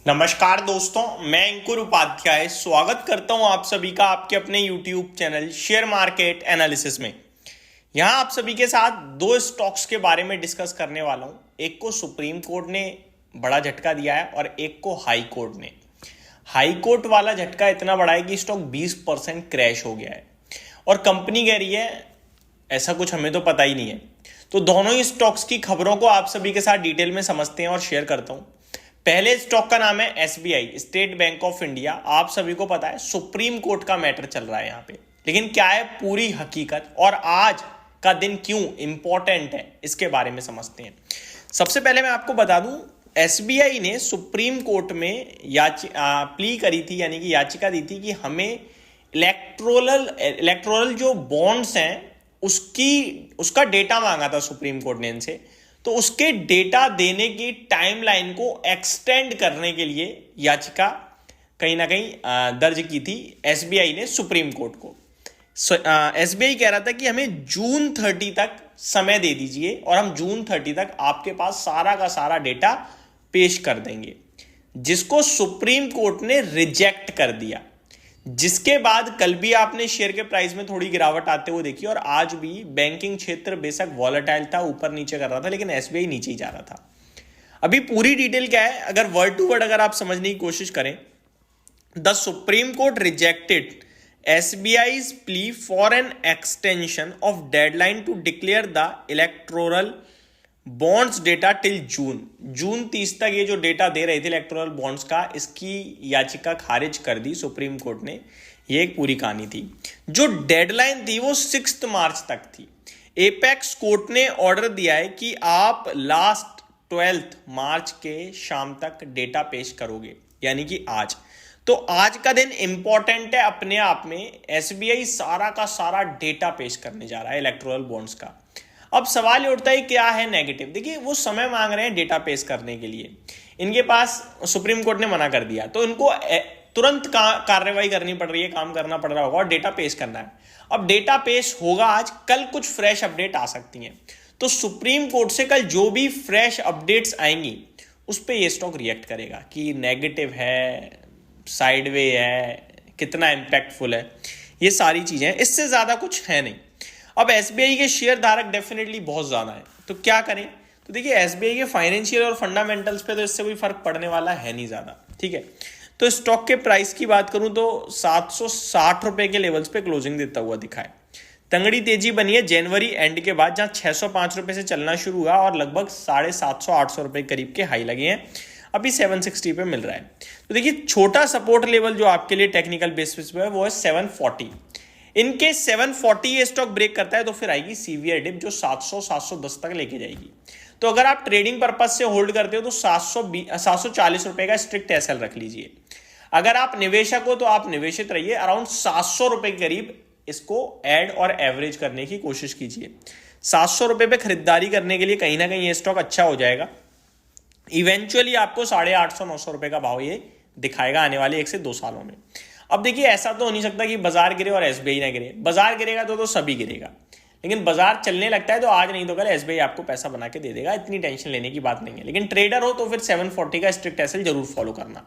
नमस्कार दोस्तों, मैं अंकुर उपाध्याय स्वागत करता हूं आप सभी का आपके अपने YouTube channel share market analysis में। यहां आप सभी के साथ दो स्टॉक्स के बारे में डिस्कस करने वाला हूं। एक को सुप्रीम कोर्ट ने बड़ा झटका दिया है और एक को हाई कोर्ट ने। हाई कोर्ट वाला झटका इतना बड़ा है कि स्टॉक 20% क्रैश हो गया है और कंपनी कह रही है ऐसा कुछ हमें तो पता ही नहीं है। तो दोनों ही स्टॉक्स की खबरों को आप सभी के साथ डिटेल में समझते हैं और शेयर करता हूं। पहले स्टॉक का नाम है SBI, state bank of India. आप सभी को पता है सुप्रीम कोर्ट का मैटर चल रहा है यहाँ पे, लेकिन क्या है पूरी हकीकत और आज का दिन क्यों इंपॉर्टेंट है इसके बारे में समझते हैं। सबसे पहले मैं आपको बता दूं, एसबीआई ने सुप्रीम कोर्ट में प्ली करी थी, यानी कि याचिका दी थी कि हमें इलेक्टोरल जो बॉन्ड्स हैं उसका डेटा मांगा था सुप्रीम कोर्ट ने इनसे। तो उसके डेटा देने की टाइमलाइन को एक्सटेंड करने के लिए याचिका कहीं ना कहीं दर्ज की थी एसबीआई ने सुप्रीम कोर्ट को। एसबीआई कह रहा था कि हमें जून 30 तक समय दे दीजिए और हम जून 30 तक आपके पास सारा का सारा डेटा पेश कर देंगे, जिसको सुप्रीम कोर्ट ने रिजेक्ट कर दिया। जिसके बाद कल भी आपने शेयर के प्राइस में थोड़ी गिरावट आते हुए देखी और आज भी बैंकिंग क्षेत्र बेशक वॉलेटाइल था, ऊपर नीचे कर रहा था, लेकिन एसबीआई नीचे ही जा रहा था। अभी पूरी डिटेल क्या है, अगर वर्ड टू वर्ड अगर आप समझने की कोशिश करें, the Supreme Court rejected SBI's plea for an extension of deadline to declare the electoral bonds data till June 30 तक ये जो डेटा दे रहे थे इलेक्टोरल बॉन्ड्स का, इसकी याचिका खारिज कर दी सुप्रीम कोर्ट ने। ये एक पूरी कहानी थी। जो डेडलाइन थी वो 6 मार्च तक थी। एपेक्स कोर्ट ने ऑर्डर दिया है कि आप लास्ट 12 मार्च के शाम तक डेटा पेश करोगे, यानी कि आज। तो आज का दिन इंपॉर्टेंट है अपने आप में। एसबीआई सारा का सारा डेटा पेश करने जा रहा है इलेक्टोरल बॉन्ड्स का। अब सवाल ये उठता है क्या है नेगेटिव। देखिए, वो समय मांग रहे हैं डेटा पेश करने के लिए, इनके पास सुप्रीम कोर्ट ने मना कर दिया, तो इनको तुरंत कार्रवाई करनी पड़ रही है, काम करना पड़ रहा होगा और डेटा पेश करना है। अब डेटा पेश होगा आज, कल कुछ फ्रेश अपडेट आ सकती हैं। तो सुप्रीम कोर्ट से कल जो भी फ्रेश अपडेट्स आएंगी उस पर यह स्टॉक रिएक्ट करेगा कि नेगेटिव है, साइडवे है, कितना इंपैक्टफुल है, ये सारी चीजें। इससे ज्यादा कुछ है नहीं। अब एसबीआई के शेयर धारक डेफिनेटली बहुत ज्यादा है, तो क्या करें। तो देखिए, एसबीआई के फाइनेंशियल और फंडामेंटल्स पे तो इससे कोई फर्क पड़ने वाला है नहीं ज्यादा, ठीक है। तो स्टॉक के प्राइस की बात करूं तो 760 रुपए के लेवल्स पे क्लोजिंग देता हुआ दिखा है। तंगड़ी तेजी बनी है जनवरी एंड के बाद, जहां 605 रुपए से चलना शुरू हुआ और लगभग 750-800 रुपए करीब के हाई लगे हैं। अभी 760 पे मिल रहा है। तो देखिए, छोटा सपोर्ट लेवल जो आपके लिए टेक्निकल बेसिस पे है वो है 740। इनके 740 ये स्टॉक ब्रेक करता है तो फिर आएगी सीवियर डिप जो 700-710 तक लेके जाएगी। तो अगर आप ट्रेडिंग पर्पज से होल्ड करते हो तो 740 रुपए का स्ट्रिक्ट एसएल रख लीजिए। अगर आप निवेशक हो तो आप निवेशित रहिए, अराउंड 700 रुपए के करीब इसको ऐड और एवरेज करने की कोशिश कीजिए। 700 रुपए पे खरीदारी करने के लिए कहीं ना कहीं ये स्टॉक अच्छा हो जाएगा। इवेंचुअली आपको 850-900 रुपए का भाव ये दिखाएगा आने वाले 1 से 2 सालों में। अब देखिए, ऐसा तो हो नहीं सकता कि बाजार गिरे और एसबीआई ना गिरे। बाजार गिरेगा तो सभी गिरेगा, लेकिन बाजार चलने लगता है तो आज नहीं तो कल एसबीआई आपको पैसा बना के दे देगा, इतनी टेंशन लेने की बात नहीं है। लेकिन ट्रेडर हो तो फिर 740 का स्ट्रिक्ट एसएल जरूर फॉलो करना।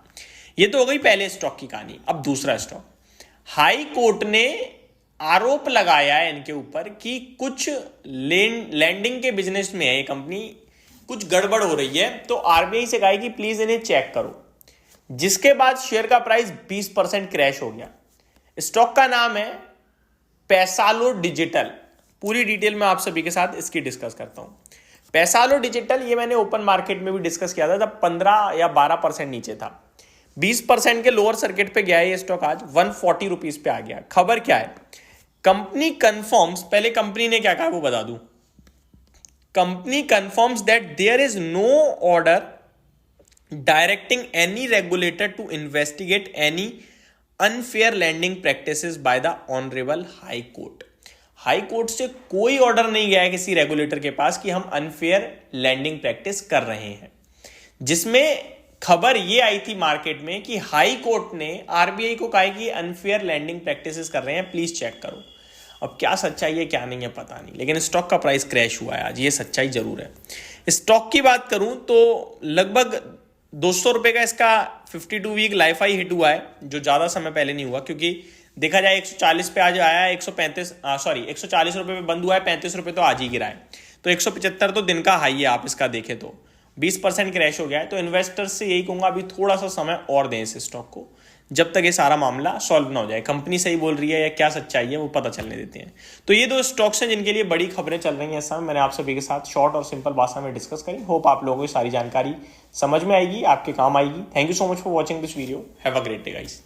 ये तो हो गई पहले स्टॉक की कहानी। अब दूसरा स्टॉक, हाई कोर्ट ने आरोप लगाया है इनके ऊपर कि कुछ लैंडिंग के बिजनेस में है ये कंपनी, कुछ गड़बड़ हो रही है। तो आरबीआई से कहा कि प्लीज इन्हें चेक करो, जिसके बाद शेयर का प्राइस 20% क्रैश हो गया। स्टॉक का नाम है पैसालो डिजिटल। पूरी डिटेल में आप सभी के साथ इसकी डिस्कस करता हूं। पैसालो डिजिटल ये मैंने ओपन मार्केट में भी डिस्कस किया था, तब 15 या 12% नीचे था। 20% के लोअर सर्किट पे गया है ये स्टॉक, आज 140 रुपीज पे आ गया। खबर क्या है, कंपनी कंफर्म्स, पहले कंपनी ने क्या कहा वो बता दूं। Company confirms that there is no order directing any regulator to investigate any unfair lending practices by the honorable high court। High court से कोई ऑर्डर नहीं गया है किसी रेगुलेटर के पास कि हम अनफेयर लैंडिंग प्रैक्टिस कर रहे हैं। जिसमें खबर ये आई थी मार्केट में कि हाई कोर्ट ने आरबीआई को कहा कि अनफेयर लैंडिंग प्रैक्टिसेस कर रहे हैं, प्लीज चेक करो। अब क्या सच्चाई है क्या नहीं है पता नहीं, लेकिन स्टॉक का प्राइस क्रैश हुआ है आज, ये सच्चाई जरूर है। स्टॉक की बात करूं तो लगभग ₹200 का इसका 52 वीक लाइफ हाई हिट हुआ है, जो ज़्यादा समय पहले नहीं हुआ, क्योंकि देखा जाए 140 पे आज आया है, 135 सॉरी ₹140 पे बंद हुआ है, ₹35 तो आज ही गिरा है, तो 175 तो दिन का हाई है। आप इसका देखें तो 20% क्रैश हो गया है। तो इन्वेस्टर्स से यही कहूंगा, अभी थोड़ा सा समय और दें इस स्टॉक को, जब तक ये सारा मामला सॉल्व ना हो जाए। कंपनी सही बोल रही है या क्या सच्चाई है वो पता चलने देते हैं। तो ये 2 स्टॉक्स हैं जिनके लिए बड़ी खबरें चल रही हैं इस समय। मैंने आप सभी के साथ शॉर्ट और सिंपल भाषा में डिस्कस करी। होप आप लोगों को सारी जानकारी समझ में आएगी, आपके काम आएगी। Thank you so much for watching this video. Have a great day guys.